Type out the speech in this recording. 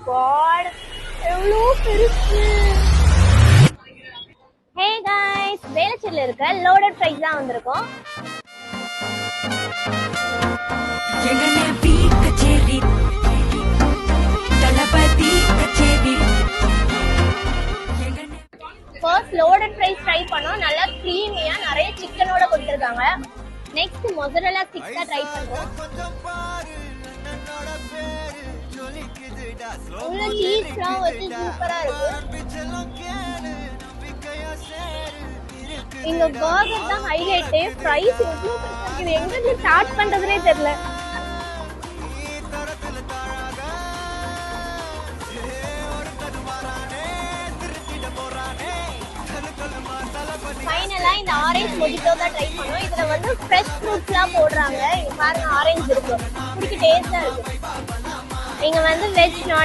God, எவ்வளோ பெருசு. ஹே guys, வேளச்சேரியில இருக்க லோடட் ஃப்ரைஸ் தான் வந்திருக்கோம். ஃபர்ஸ்ட் லோடட் ஃப்ரைஸ் ட்ரை பண்ணோம். நல்லா க்ரீமியா நிறைய சிக்கனோட கொடுத்துருக்காங்க. நெக்ஸ்ட் மொசரல்லா ஸ்டிக்ஸ் தான் ட்ரை பண்றோம். உள்ள சீஸ்லாம் வச்சு சூப்பரா இருக்கு. இங்க பர்கர் தான் ஹைலைட். ஃப்ரைஸ் எவ்வளவு பெருசா இருக்கு. எங்க இருந்து ஸ்டார்ட் பண்றதுனே தெரியல. ஃபைனலா இந்த ஆரஞ்சு மொஜிட்டோ தான் ட்ரை பண்ணோம். இதுல வந்து ஃப்ரெஷ் ஃப்ரூட்ஸ்லாம் போடுறாங்க. இங்க பாருங்க, ஆரஞ்சு இருக்கு. குடிக்க டேஸ்டா இருக்கு. இங்க வந்து வெஜ் நான்